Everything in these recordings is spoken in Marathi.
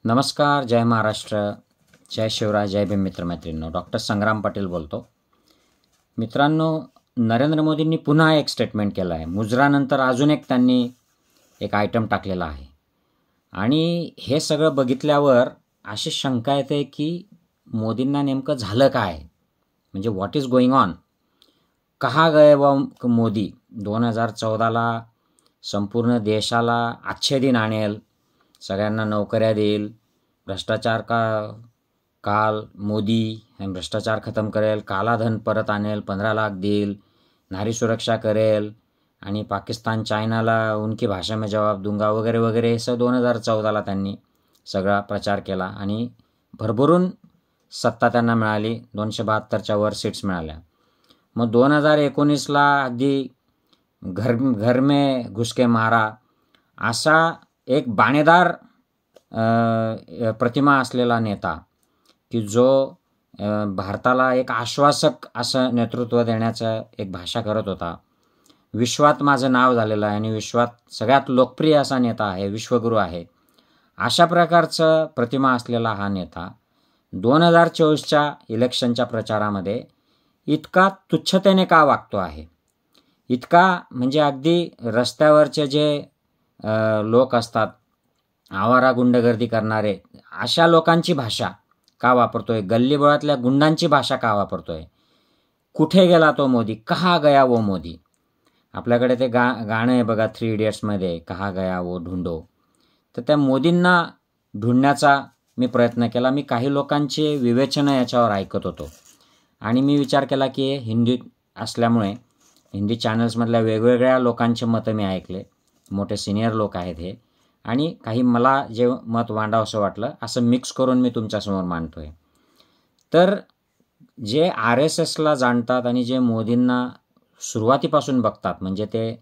नमस्कार, जय महाराष्ट्र, जय शिवराय, जय भीम मित्रमैत्रिणींनो. डॉक्टर संग्राम पाटील बोलतो. मित्रांनो, नरेंद्र मोदींनी पुन्हा एक स्टेटमेंट केलं आहे. मुजरानंतर अजून एक त्यांनी एक आयटम टाकलेला आहे आणि हे सगळं बघितल्यावर अशी शंका येते की मोदींना नेमकं झालं काय, म्हणजे व्हॉट इज गोइंग ऑन. कहा गए वो मोदी. 2014ला संपूर्ण देशाला अच्छे दिन आणेल, सगळ्यांना नोकऱ्या देईल, भ्रष्टाचार का काल मोदी भ्रष्टाचार खतम करेल, कालाधन परत आणेल, 15 लाख देईल, नारी सुरक्षा करेल आणि पाकिस्तान चायनाला उनकी भाषा में जवाब दूंगा वगैरे वगैरे. असं 2014ला त्यांनी सगळा प्रचार केला आणि भरभरून सत्ता त्यांना मिळाली. 272च्या वर सीट्स मिळाल्या. मग 2019ला अगदी घर में घुस के मारा असा एक बाणेदार प्रतिमा असलेला नेता की जो भारताला एक आश्वासक असं नेतृत्व देण्याचं एक भाषा करत होता. विश्वात माझं नाव झालेलं आहे आणि विश्वात सगळ्यात लोकप्रिय असा नेता आहे, विश्वगुरू आहे. अशा प्रकारचं प्रतिमा असलेला हा नेता 2024च्या इलेक्शनच्या प्रचारामध्ये इतका तुच्छतेने का वागतो आहे. इतका म्हणजे अगदी रस्त्यावरचे जे लोक असतात, आवारा गुंडगर्दी करणारे, अशा लोकांची भाषा का वापरतोय, गल्लीबोळातल्या गुंडांची भाषा का वापरतोय. कुठे गेला तो मोदी, कहा गया वो मोदी. आपल्याकडे ते गाणं आहे बघा 3 इडियट्समध्ये, कहा गया वो ढूंढो. तर त्या मोदींना ढूंढण्याचा मी प्रयत्न केला. मी काही लोकांचे विवेचनं याच्यावर ऐकत होतो आणि मी विचार केला की हिंदी असल्यामुळे हिंदी चॅनल्समधल्या वेगवेगळ्या लोकांचे मतं मी ऐकले. मोठे सिनियर लोक आहेत हे, आणि काही मला जे मत मांडावं असं वाटलं, असं मिक्स करून मी तुमच्यासमोर मांडतोय. तर जे RSSला जाणतात आणि जे मोदींना सुरुवातीपासून बघतात, म्हणजे ते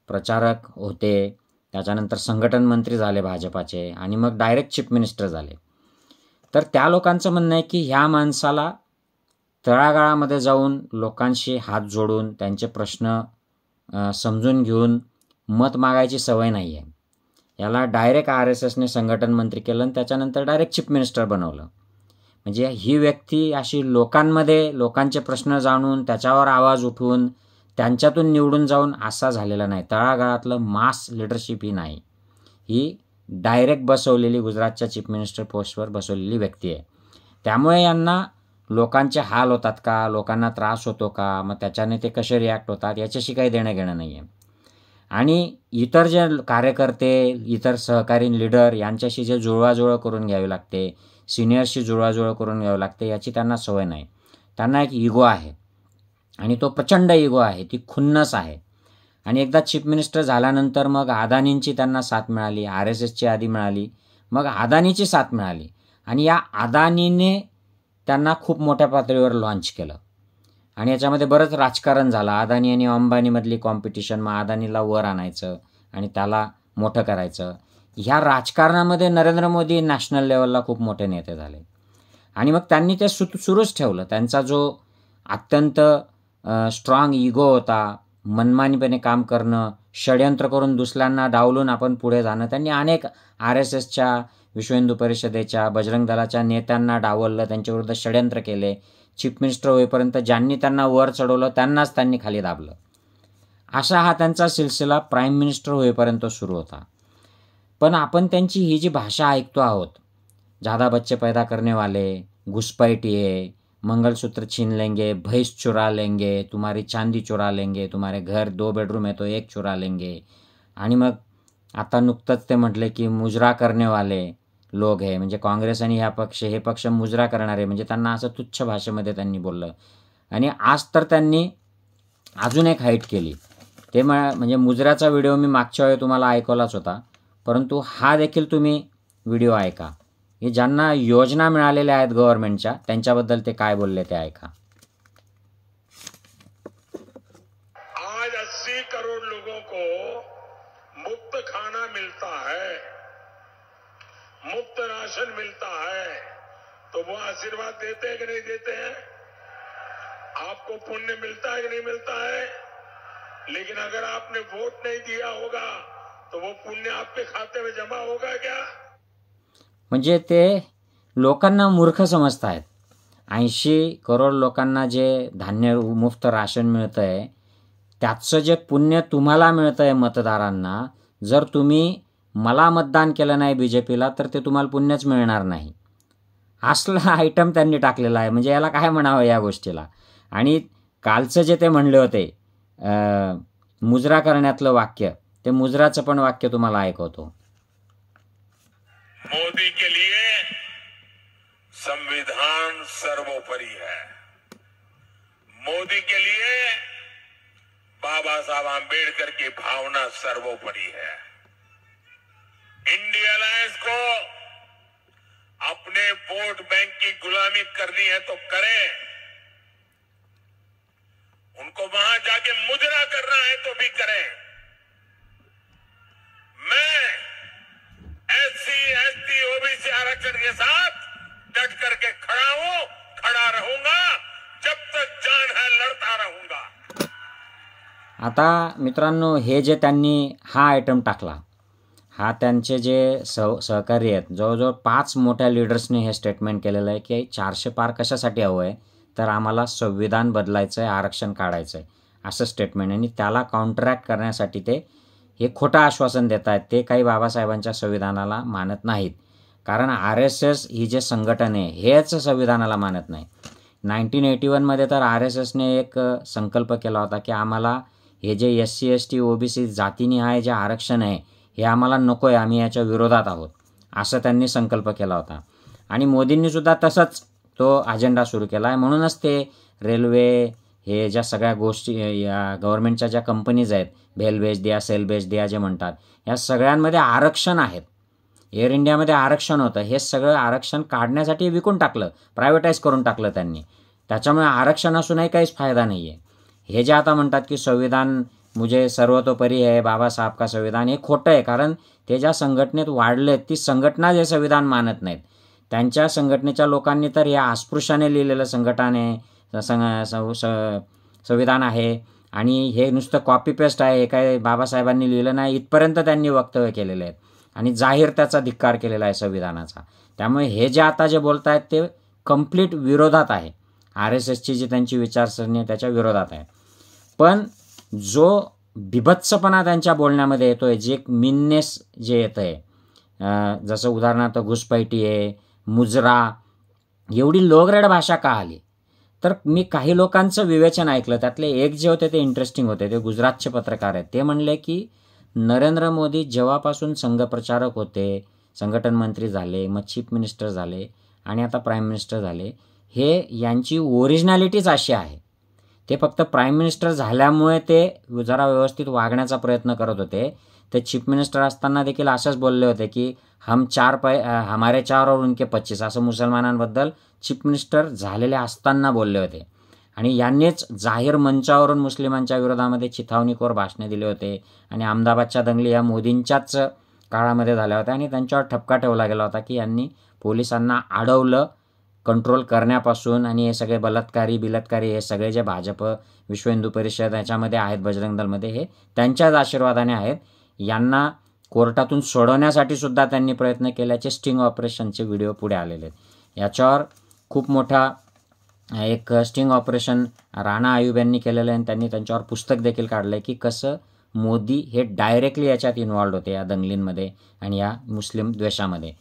प्रचारक होते, त्याच्यानंतर संघटन मंत्री झाले भाजपाचे आणि मग डायरेक्ट चीफ मिनिस्टर झाले. तर त्या लोकांचं म्हणणं आहे की ह्या माणसाला तळागाळामध्ये जाऊन लोकांशी हात जोडून त्यांचे प्रश्न समजून घेऊन मत मागायची सवय नाही आहे. याला डायरेक्ट RSSने संघटन मंत्री केलं आणि त्याच्यानंतर डायरेक्ट चीफ मिनिस्टर बनवलं. म्हणजे ही व्यक्ती अशी लोकांमध्ये लोकांचे प्रश्न जाणून त्याच्यावर आवाज उठवून त्यांच्यातून निवडून जाऊन असा झालेला नाही. तळागाळातलं मास लिडरशिप ही नाही. ही डायरेक्ट बसवलेली, गुजरातच्या चीफ मिनिस्टर पोस्टवर बसवलेली व्यक्ती आहे. त्यामुळे यांना लोकांचे हाल होतात का, लोकांना त्रास होतो का, मग त्याच्याने ते कसे रिॲक्ट होतात याच्याशी काही देणं घेणं नाही आहे. आणि इतर जे कार्यकर्ते, इतर सहकारी लीडर यांच्याशी जे जुळवाजुळव करून घ्यावी लागते, सिनियरशी जुळवाजुळव करून घ्यावी लागते, याची त्यांना सवय नाही. त्यांना एक इगो आहे आणि तो प्रचंड इगो आहे, ती खुन्नस आहे. आणि एकदा चीफ मिनिस्टर झाल्यानंतर मग अदानींची त्यांना साथ मिळाली, RSSची आधी मिळाली, मग अदानीची साथ मिळाली आणि या अदानीने त्यांना खूप मोठ्या पातळीवर लॉन्च केलं आणि याच्यामध्ये बरंच राजकारण झालं. अदानी आणि अंबानीमधली कॉम्पिटिशन, मग अदानीला वर आणायचं आणि त्याला मोठं करायचं. ह्या राजकारणामध्ये नरेंद्र मोदी नॅशनल लेवलला खूप मोठे नेते झाले आणि मग त्यांनी ते सुरूच ठेवलं. त्यांचा जो अत्यंत स्ट्रॉंग इगो होता, मनमानीपणे काम करणं, षड्यंत्र करून दुसऱ्यांना डावलून आपण पुढे जाणं, त्यांनी अनेक RSSच्या, विश्व हिंदू परिषदेच्या, बजरंग दलाच्या नेत्यांना डावललं, त्यांच्याविरुद्ध षड्यंत्र केले. चीफ मिनिस्टर होईपर्यंत ज्यांनी त्यांना वर चढवलं त्यांनाच त्यांनी खाली दाबलं. असा हा त्यांचा सिलसिला प्राईम मिनिस्टर होईपर्यंत सुरू होता. पण आपण त्यांची ही जी भाषा ऐकतो आहोत, ज्यादा बच्चे पैदा करने वाले, घुसपैठिये, मंगलसूत्र छीन लेंगे, भैंस चुरा लेंगे, तुम्हारी चांदी चुरा लेंगे, तुम्हारे घर 2 बेडरूम है तो 1 चुरा लेंगे, आणि मग आता नुकतंच ते म्हटले की मुजरा करने वाले लोक आहे, म्हणजे काँग्रेस आणि हे पक्ष मुजरा करणारे, म्हणजे त्यांना असं तुच्छ भाषेमध्ये त्यांनी बोललं. आणि आज तर त्यांनी अजून एक हाईट केली. ते म्हणजे मुजऱ्याचा व्हिडिओ मी मागच्या वेळी तुम्हाला ऐकवलाच होता, परंतु हा देखील तुम्ही व्हिडिओ ऐका. हे ज्यांना योजना मिळालेल्या आहेत गव्हर्नमेंटच्या, त्यांच्याबद्दल ते काय बोलले ते ऐका. आज 80 करोड़ लोगों को मुफ्त खाना मिलता है, मुफ्त राशन मिलता है, तो वो आशीर्वाद देते हैं कि नहीं देते हैं? आपको पुण्य मिलता है कि नहीं मिलता है? लेकिन अगर आपने वोट नहीं दिया होगा तो वो पुण्य आपके खाते में जमा होगा क्या? म्हणजे ते लोकांना मूर्ख समजत आहेत. 80 करोड लोकांना जे धान्य मुफ्त राशन मिळतं आहे त्याचं जे पुण्य तुम्हाला मिळतं आहे मतदारांना, जर तुम्ही मला मतदान केलं नाही BJPला तर ते तुम्हाला पुण्यच मिळणार नाही. असला आयटम त्यांनी टाकलेला आहे. म्हणजे याला काय म्हणावं या गोष्टीला. आणि कालचं जे ते म्हणले होते मुजरा करण्यातलं वाक्य, ते मुजराचं पण वाक्य तुम्हाला ऐकवतो. मोदी के लिए संविधान सर्वोपरि है. मोदी के लिए बाबा साहब आंबेडकर की भावना सर्वोपरि है. इंडिया अलायंस को अपने वोट बैंक की गुलामी करनी है तो करे, उनको वहां जाके मुजरा करना है तो भी करें. मैं SC ST OBC आरक्षण के साथ डट करके खड़ा हूं, खड़ा रहूंगा, जब तक जान है लड़ता रहूंगा. आता मित्रांनो, हे जे त्यांनी हा आयटम टाकला, हा त्यांचे जे सहकारी आहेत, जवळजवळ 5 मोठ्या लीडर्सने हे स्टेटमेंट केलेलं आहे की 400 पार कशासाठी हवं आहे, तर आम्हाला संविधान बदलायचं आहे, आरक्षण काढायचं आहे, असं स्टेटमेंट. आणि त्याला काउंटरॅक्ट करण्यासाठी ते हे खोटं आश्वासन देत आहेत. ते काही बाबासाहेबांच्या संविधानाला मानत नाहीत. कारण RSS ही जे संघटन आहे हेच संविधानाला मानत नाही. 1981मध्ये तर RSSने एक संकल्प केला होता की आम्हाला हे जे SC ST OBC जातीनिहाय जे आरक्षण आहे हे आम्हाला नको आहे, आम्ही याच्या विरोधात आहोत, असं त्यांनी संकल्प केला होता. आणि मोदींनीसुद्धा तसंच तो अजेंडा सुरू केला आहे. म्हणूनच ते रेल्वे, हे ज्या सगळ्या गोष्टी, या गव्हर्नमेंटच्या ज्या कंपनीज आहेत, भेल बेच दिया, सेल बेच दिया जे म्हणतात, या सगळ्यांमध्ये आरक्षण आहेत. एअर इंडियामध्ये आरक्षण होतं, हे सगळं आरक्षण काढण्यासाठी विकून टाकलं, प्रायव्हेटाईज करून टाकलं त्यांनी. त्याच्यामुळे आरक्षण असूनही काहीच फायदा नाही आहे. हे जे आता म्हणतात की संविधान मुझे सर्वतोपरी आहे, बाबासाहेब का संविधान, हे खोटं आहे. कारण ते ज्या संघटनेत वाढलेत ती संघटना जे संविधान मानत नाहीत. त्यांच्या संघटनेच्या लोकांनी तर या अस्पृश्याने लिहिलेलं संविधान आहे आणि हे नुसतं कॉपी पेस्ट आहे, हे काय बाबासाहेबांनी लिहिलं नाही, इथपर्यंत त्यांनी वक्तव्य केलेले आहेत आणि जाहीर त्याचा धिक्कार केलेला आहे संविधानाचा. त्यामुळे हे जे आता जे बोलत आहेत ते कंप्लीट विरोधात आहे. RSSची जी त्यांची विचारसरणी आहे त्याच्या विरोधात आहे. पण जो बिभत्सपणा त्यांच्या बोलण्यामध्ये येतो आहे, जे एक मिननेस जे येतं आहे, जसं उदाहरणार्थ घुसपैठी आहे, मुजरा, एवढी लोकरेड भाषा का आली, तर मी काही लोकांचं विवेचन ऐकलं. त्यातले एक जे होते ते इंटरेस्टिंग होते. ते गुजरातचे पत्रकार आहेत. ते म्हणले की नरेंद्र मोदी जेव्हापासून संघप्रचारक होते, संघटन मंत्री झाले, मग चीफ मिनिस्टर झाले आणि आता प्राईम मिनिस्टर झाले, हे यांची ओरिजिनॅलिटीच अशी आहे. ते फक्त प्राईम मिनिस्टर झाल्यामुळे ते जरा व्यवस्थित वागण्याचा प्रयत्न करत होते. ते चीफ मिनिस्टर असताना देखील असंच बोलले होते की हमारे 4 और उनके 25, असं मुसलमानांबद्दल चीफ मिनिस्टर झालेले असताना बोलले होते. आणि यांनीच जाहीर मंचावरून मुस्लिमांच्या विरोधामध्ये चिथावणीखोर भाषणे दिले होते. आणि अहमदाबादच्या दंगली या मोदींच्याच काळामध्ये झाल्या होत्या आणि त्यांच्यावर ठपका ठेवला गेला होता की यांनी पोलिसांना अडवलं कंट्रोल करण्यापासून. आणि हे सगळे बिलत्कारी हे सगळे जे भाजप, विश्व हिंदू परिषद याच्यामध्ये आहेत, बजरंग दलमध्ये, हे त्यांच्याच आशीर्वादाने आहेत. यांना कोर्टातून सोडवण्यासाठी सुद्धा त्यांनी प्रयत्न केल्याचे स्टिंग ऑपरेशनचे व्हिडिओ पुढे आलेले आहेत. याच्यावर खूप मोठा एक स्टिंग ऑपरेशन राणा आयुब यांनी केलेलं आहे आणि त्यांनी त्यांच्यावर पुस्तक देखील काढलं आहे की कसं मोदी हे डायरेक्टली याच्यात इन्व्हॉल्ड होते, या दंगलींमध्ये आणि या मुस्लिम द्वेषामध्ये.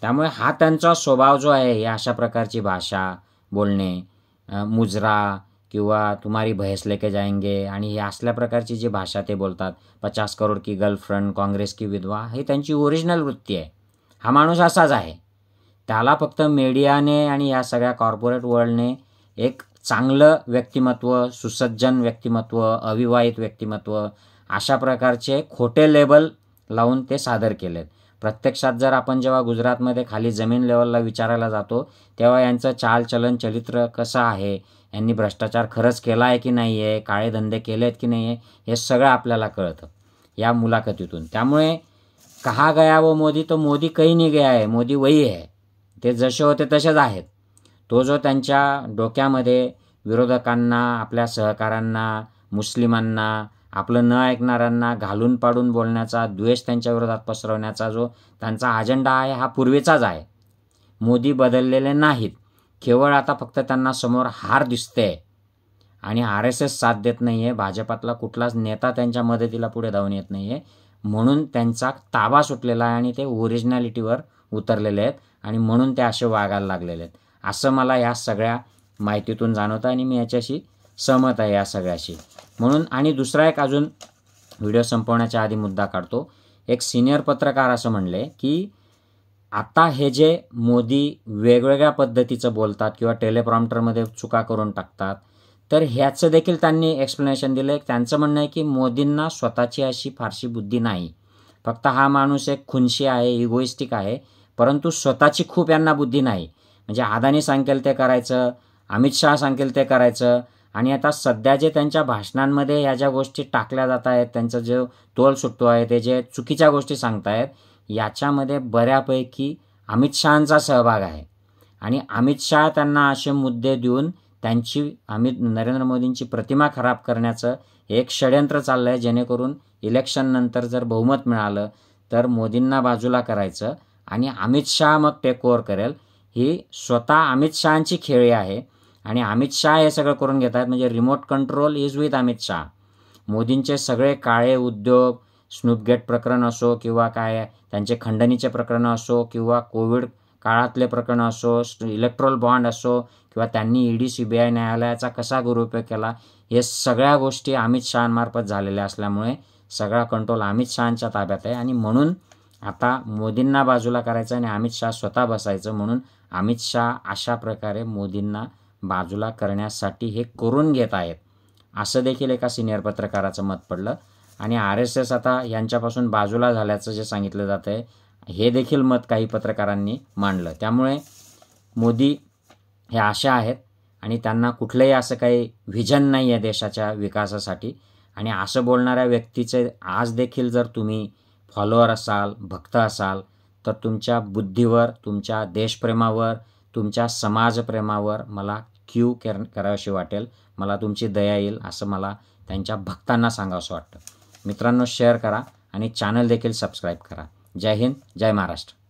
त्यामुळे हा त्यांचा स्वभाव जो आहे, या अशा प्रकारची भाषा बोलणे, मुजरा किंवा तुम्हारी भैंस लेके जाएंगे, आणि हे असल्या प्रकारची जी भाषा ते बोलतात, 50 करोड की गर्लफ्रेंड, काँग्रेस की विधवा, हे त्यांची ओरिजिनल वृत्ती आहे. हा माणूस असाच आहे. त्याला फक्त मीडियाने आणि या सगळ्या कॉर्पोरेट वर्ल्डने एक चांगलं व्यक्तिमत्व, सुसज्जन व्यक्तिमत्व, अविवाहित व्यक्तिमत्व, अशा प्रकारचे खोटे लेबल लावून ते सादर केलेत. प्रत्यक्षात जर आपण जेव्हा गुजरातमध्ये खाली जमीन लेवलला विचारायला जातो तेव्हा यांचं चालचलन, चरित्र कसं आहे, यांनी भ्रष्टाचार खरंच केला आहे की नाही आहे, काळे धंदे केले आहेत की नाही आहे, हे सगळं आपल्याला कळतं या मुलाखतीतून. त्यामुळे कहा गया वो मोदी, तो मोदी कहीं नहीं गया है, मोदी वही है. ते जसे होते तसेच आहेत. तो जो त्यांच्या डोक्यामध्ये विरोधकांना, आपल्या सहकाऱ्यांना, मुस्लिमांना, आपलं न ऐकणाऱ्यांना घालून पाडून बोलण्याचा, द्वेष त्यांच्या विरोधात पसरवण्याचा जो त्यांचा अजेंडा आहे, हा पूर्वीचाच आहे. मोदी बदललेले नाहीत. केवळ आता फक्त त्यांना समोर हार दिसते आणि RSS साथ देत नाही आहे. भाजपातला कुठलाच नेता त्यांच्या मदतीला पुढे धावून येत नाही आहे. म्हणून त्यांचा ताबा सुटलेला आहे आणि ते ओरिजिनॅलिटीवर उतरलेले आहेत आणि म्हणून ते असे वागायला लागलेले आहेत, असं मला या सगळ्या माहितीतून जाणवतं आणि मी याच्याशी सहमत आहे या सगळ्याशी. म्हणून आणि दुसरा एक अजून व्हिडिओ संपवण्याच्या आधी मुद्दा काढतो. एक सिनियर पत्रकार असं म्हणले की आता हे जे मोदी वेगवेगळ्या पद्धतीचं बोलतात किंवा टेलिप्रॉम्प्टरमध्ये चुका करून टाकतात, तर ह्याचं देखील त्यांनी एक्सप्लेनेशन दिलं. त्यांचं म्हणणं आहे की मोदींना स्वतःची अशी फारशी बुद्धी नाही. फक्त हा माणूस एक खुनशी आहे, इगोइस्टिक आहे, परंतु स्वतःची खूप यांना बुद्धी नाही. म्हणजे अदानी सांगेल ते करायचं, अमित शहा सांगेल ते करायचं. आणि आता सध्या जे त्यांच्या भाषणांमध्ये ह्या ज्या गोष्टी टाकल्या जात आहेत, त्यांचा जो तोल सुटतो आहे, ते जे चुकीच्या गोष्टी सांगतायत, याच्यामध्ये बऱ्यापैकी अमित शहांचा सहभाग आहे. आणि अमित शहा त्यांना असे मुद्दे देऊन त्यांची नरेंद्र मोदींची प्रतिमा खराब करण्याचं एक षड्यंत्र चाललं आहे, जेणेकरून इलेक्शननंतर जर बहुमत मिळालं तर मोदींना बाजूला करायचं आणि अमित शहा मग टेक ओव्हर करेल. ही स्वतः अमित शहांची खेळी आहे आणि अमित शहा हे सगळं करून घेत आहेत. म्हणजे remote control is with Amit Shah. मोदींचे सगळे काळे उद्योग, स्नूपगेट प्रकरण असो किंवा काय त्यांचे खंडणीचे प्रकरण असो किंवा कोविड काळातले प्रकरण असो, इलेक्ट्रोल बॉन्ड असो किंवा त्यांनी ED CBI न्यायालयाचा कसा दुरुपयोग केला, हे सगळ्या गोष्टी अमित शहांमार्फत झालेल्या असल्यामुळे सगळा कंट्रोल अमित शहांच्या ताब्यात आहे. आणि म्हणून आता मोदींना बाजूला करायचं आणि अमित शहा स्वतः बसायचं. म्हणून अमित शहा अशा प्रकारे मोदींना बाजूला करण्यासाठी हे करून घेत आहेत, असं देखील एका सिनियर पत्रकाराचं मत पडलं. आणि RSS आता यांच्यापासून बाजूला झाल्याचं जे सांगितलं जातं आहे, हे देखील मत काही पत्रकारांनी मांडलं. त्यामुळे मोदी हे असे आहेत आणि त्यांना कुठलंही असं काही व्हिजन नाही आहे देशाच्या विकासासाठी. आणि असं बोलणाऱ्या व्यक्तीचे आज देखील जर तुम्ही फॉलोअर असाल, भक्त असाल, तर तुमच्या बुद्धीवर, तुमच्या देशप्रेमावर, तुमच्या समाजप्रेमावर मला क्यू करावीशी वाटेल. मला तुमची दया येईल असं मला त्यांच्या भक्तांना सांगावंसं वाटतं. मित्रांनो, शेअर करा आणि चॅनल देखील सबस्क्राईब करा. जय हिंद, जय महाराष्ट्र.